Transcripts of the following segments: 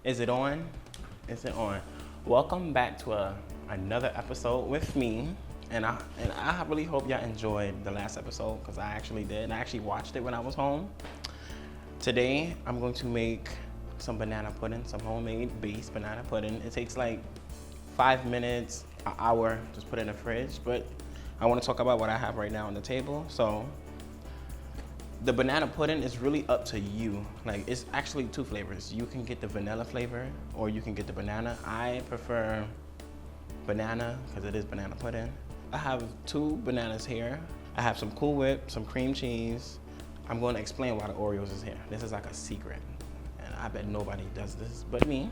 Is it on? Is it on? Welcome back to another episode with me. And I really hope y'all enjoyed the last episode, because I actually did. I actually watched it when I was home. Today, I'm going to make some banana pudding, some homemade base banana pudding. It takes like 5 minutes, an hour, just put it in the fridge. But I want to talk about what I have right now on the table. So the banana pudding is really up to you. Like, it's actually two flavors. You can get the vanilla flavor or you can get the banana. I prefer banana because it is banana pudding. I have 2 bananas here. I have some Cool Whip, some cream cheese. I'm going to explain why the Oreos is here. This is like a secret, and I bet nobody does this but me.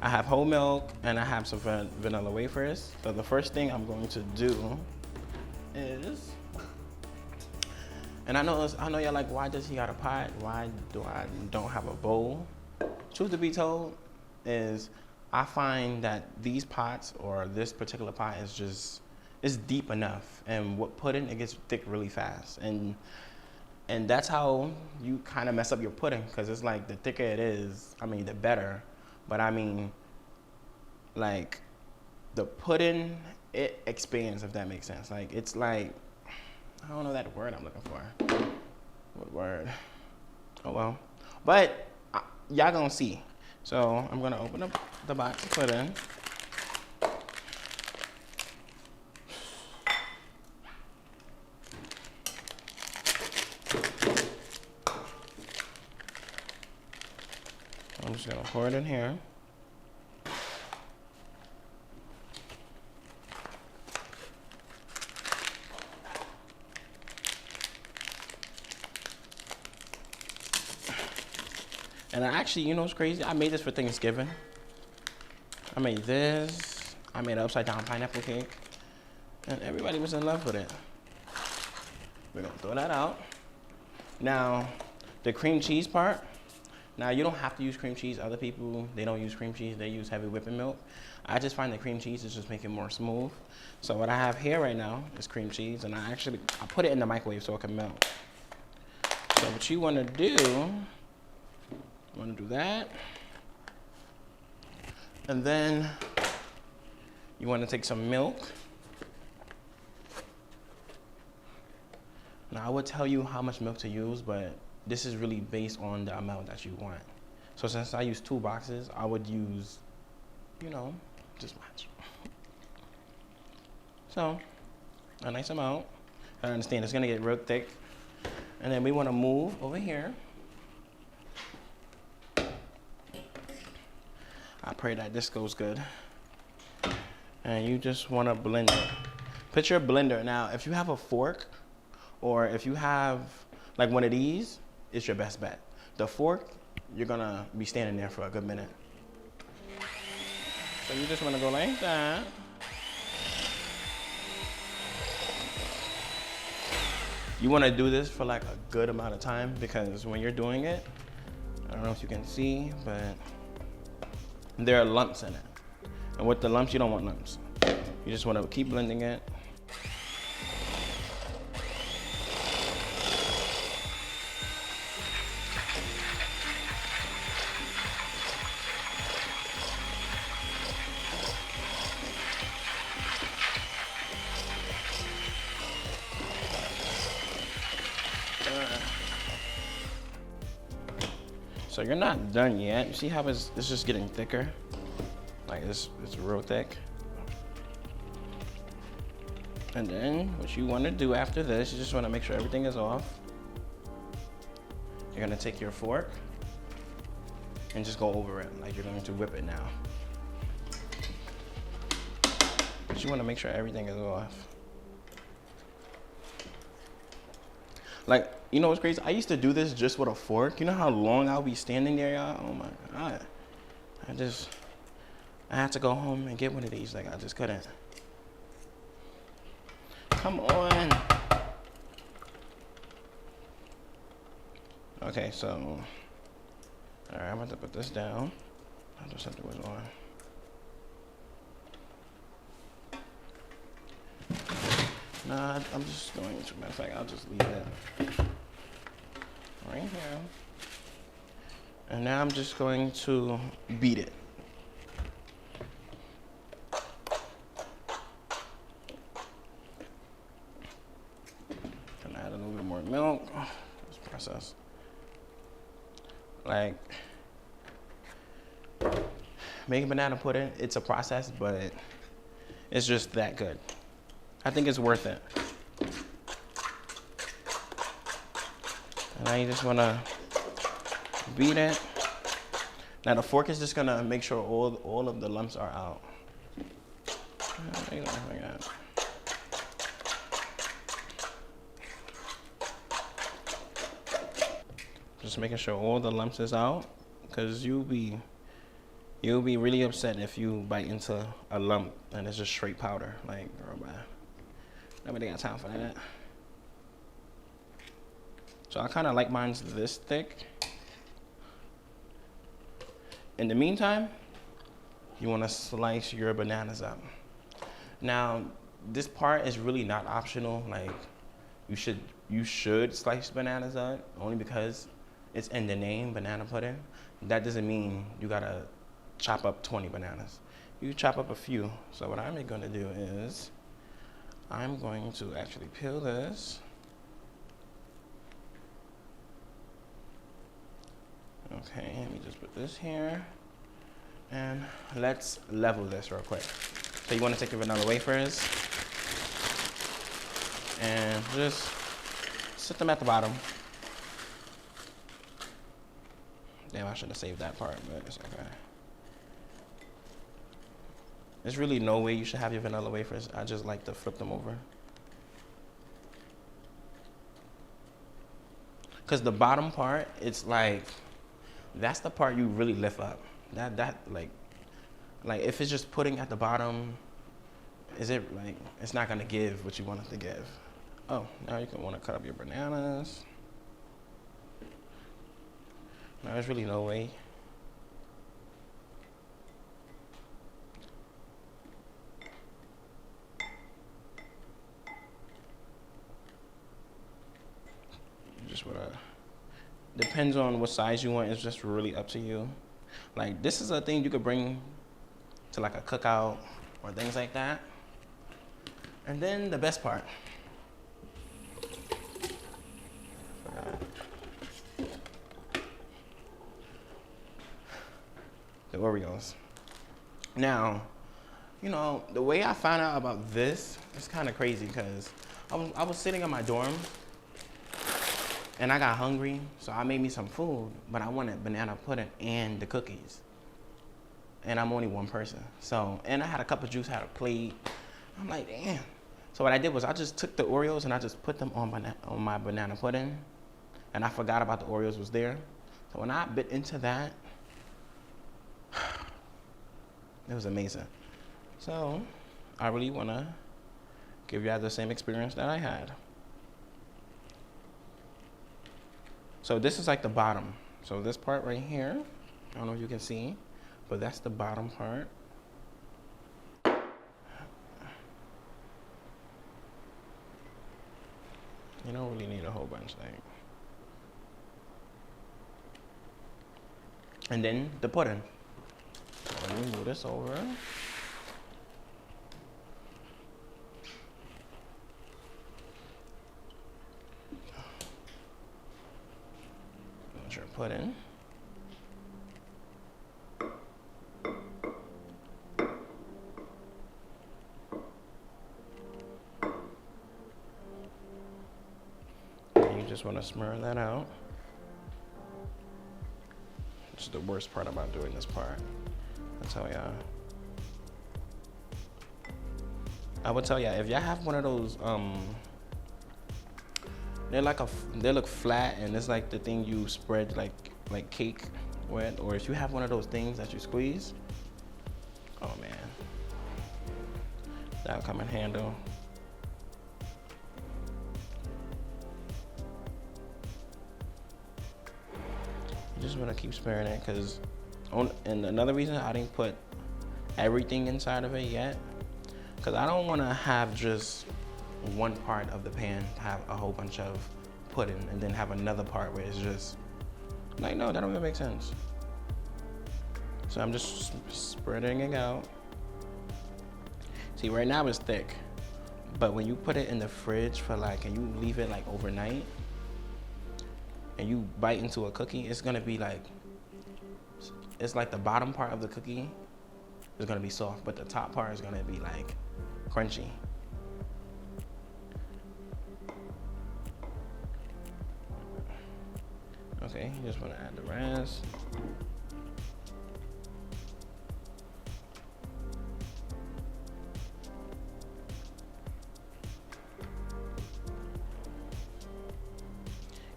I have whole milk and I have some vanilla wafers. So the first thing I'm going to do is, and I know y'all like, why does he got a pot? Why do I don't have a bowl? Truth to be told is, I find that these pots, or this particular pot, is just, it's deep enough. And what pudding, it gets thick really fast. And that's how you kind of mess up your pudding, because it's like, the thicker it is, I mean, the better. But I mean, like, the pudding, it expands, if that makes sense. Like, it's like, I don't know that word I'm looking for. What word? Oh well. But y'all gonna see. So I'm gonna open up the box to put in. I'm just gonna pour it in here. And I actually, you know what's crazy? I made this for Thanksgiving. I made this. I made an upside down pineapple cake. And everybody was in love with it. We're gonna throw that out. Now, the cream cheese part. Now, you don't have to use cream cheese. Other people, they don't use cream cheese. They use heavy whipping milk. I just find the cream cheese is just make it more smooth. So what I have here right now is cream cheese. And I put it in the microwave so it can melt. So what you wanna do, that. And then you want to take some milk. Now, I would tell you how much milk to use, but this is really based on the amount that you want. So since I use 2 boxes, I would use, just watch. So, a nice amount. I understand it's gonna get real thick. And then we want to move over here. I pray that this goes good. And you just want to blend it. Put your blender. Now, if you have a fork, or if you have like one of these, it's your best bet. The fork, you're going to be standing there for a good minute. So you just want to go like that. You want to do this for like a good amount of time, because when you're doing it, I don't know if you can see, but there are lumps in it. And with the lumps, you don't want lumps. You just want to keep blending it. So you're not done yet. You see how it's just getting thicker? Like this, it's real thick. And then what you want to do after this, you just want to make sure everything is off. You're going to take your fork and just go over it like you're going to whip it now. But you want to make sure everything is off. Like, you know what's crazy? I used to do this just with a fork. You know how long I'll be standing there, y'all? Oh my God. I had to go home and get one of these. Like, I just couldn't. Come on. Okay, so, all right, I'm about to put this down. I'll just have to put it on. Nah, I'm just going to, matter of fact, I'll just leave it right here. And now I'm just going to beat it. And add a little bit more milk. This process. Like, making banana pudding, it's a process, but it's just that good. I think it's worth it. And now you just wanna beat it. Now the fork is just gonna make sure all of the lumps are out. Just making sure all the lumps is out, because you'll be really upset if you bite into a lump and it's just straight powder. Like, girl, bye. Nobody got time for that. So I kind of like mine's this thick. In the meantime, you want to slice your bananas up. Now, this part is really not optional. Like, you should slice bananas up only because it's in the name, banana pudding. That doesn't mean you gotta chop up 20 bananas. You chop up a few. So what I'm gonna do is, I'm going to actually peel this. Okay, let me just put this here. And let's level this real quick. So you wanna take your vanilla wafers and just sit them at the bottom. Damn, I should have saved that part, but it's okay. There's really no way you should have your vanilla wafers. I just like to flip them over. Because the bottom part, it's like, that's the part you really lift up. Like if it's just pudding at the bottom, it's not gonna give what you want it to give. Oh, now you can wanna cut up your bananas. No, there's really no way. Just depends on what size you want. It's just really up to you. Like, this is a thing you could bring to like a cookout or things like that. And then the best part. The Oreos. Now, you know, the way I found out about this is kind of crazy because I was sitting in my dorm and I got hungry, so I made me some food, but I wanted banana pudding and the cookies. And I'm only one person. So, and I had a cup of juice, had a plate. I'm like, damn. So what I did was I just took the Oreos and I just put them on my banana pudding, and I forgot about the Oreos was there. So when I bit into that, it was amazing. So I really want to give you guys the same experience that I had. So this is like the bottom. So this part right here, I don't know if you can see, but that's the bottom part. You don't really need a whole bunch, like. And then the pudding. So let me move this over. Put your pudding. And you just want to smear that out. Which is the worst part about doing this part. I'll tell y'all. I would tell y'all, if y'all have one of those, they look flat and it's like the thing you spread like cake with, or if you have one of those things that you squeeze, oh man, that'll come in handy. You just want to keep smearing it, and another reason I didn't put everything inside of it yet, because I don't want to have just one part of the pan have a whole bunch of pudding and then have another part where it's just Like, no, that don't even make sense. So I'm just spreading it out. See, right now it's thick, but when you put it in the fridge for like, and you leave it like overnight, and you bite into a cookie, it's gonna be like, it's like the bottom part of the cookie is gonna be soft, but the top part is gonna be like crunchy. Okay, you just wanna add the rest.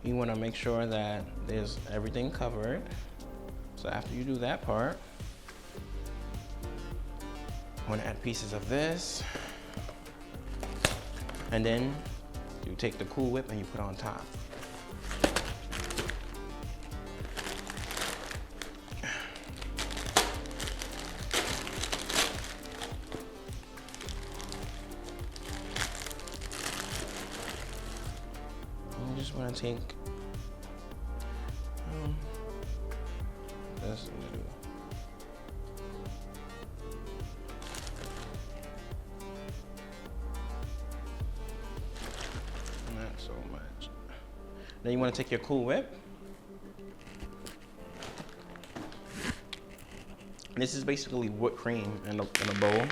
You wanna make sure that there's everything covered. So after you do that part, I wanna add pieces of this. And then you take the Cool Whip and you put it on top. You just wanna take this and do. Not so much. Then you want to take your Cool Whip. This is basically whipped cream in a bowl.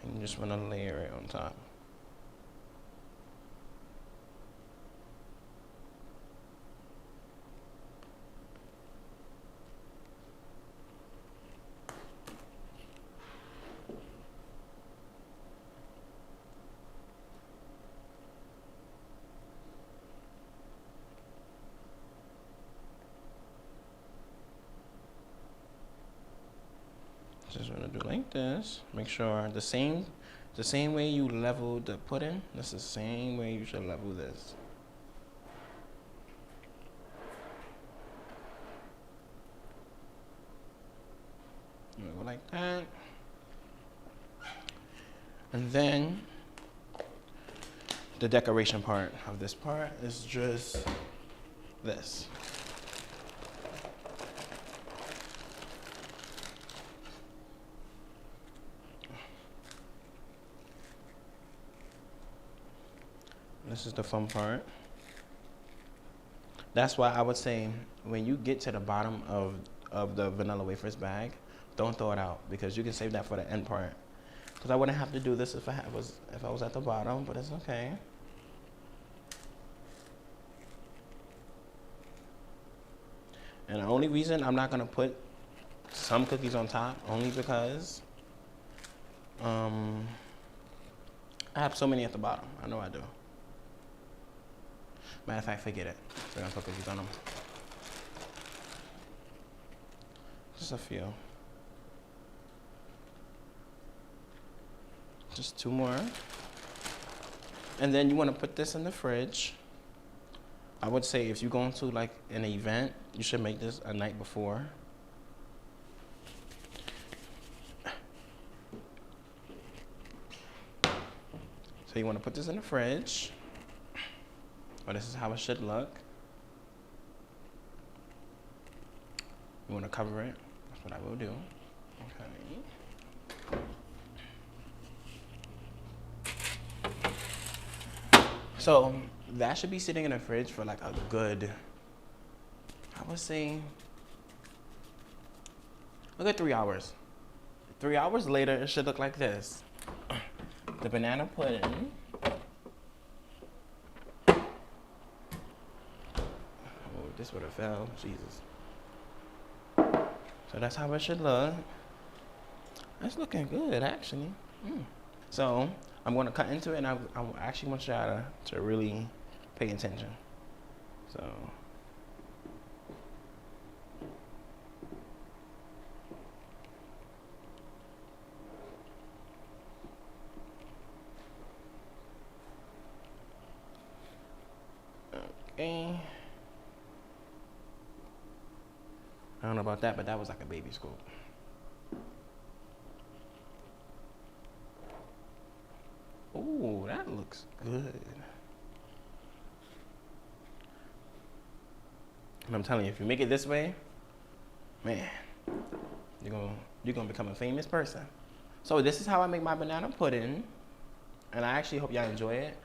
And you just want to layer it on top. Just want to do like this. Make sure the same way you level the pudding, that's the same way you should level this. Go like that. And then the decoration part of this part is just this. This is the fun part. That's why I would say when you get to the bottom of the vanilla wafers bag, don't throw it out, because you can save that for the end part. Because I wouldn't have to do this if I was at the bottom, but it's okay. And the only reason I'm not gonna put some cookies on top, only because I have so many at the bottom. I know I do. Matter of fact, forget it. We're gonna put cookies on them. Just a few. Just 2 more. And then you wanna put this in the fridge. I would say if you're going to like an event, you should make this a night before. So you wanna put this in the fridge. Oh, this is how it should look. You want to cover it. That's what I will do. Okay. So that should be sitting in the fridge for like a good, I would say, a good 3 hours. 3 hours later, it should look like this. The banana pudding. This would have fell, Jesus. So that's how it should look. That's looking good, actually. So I'm gonna cut into it, and I actually want y'all to really pay attention. So. Okay. I don't know about that, but that was like a baby scoop. Ooh, that looks good. And I'm telling you, if you make it this way, man, you're gonna become a famous person. So this is how I make my banana pudding, and I actually hope y'all enjoy it.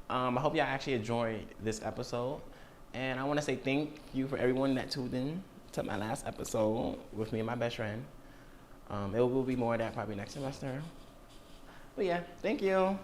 I hope y'all actually enjoyed this episode, and I want to say thank you for everyone that tuned in to my last episode with me and my best friend. It will be more of that probably next semester. But yeah, thank you.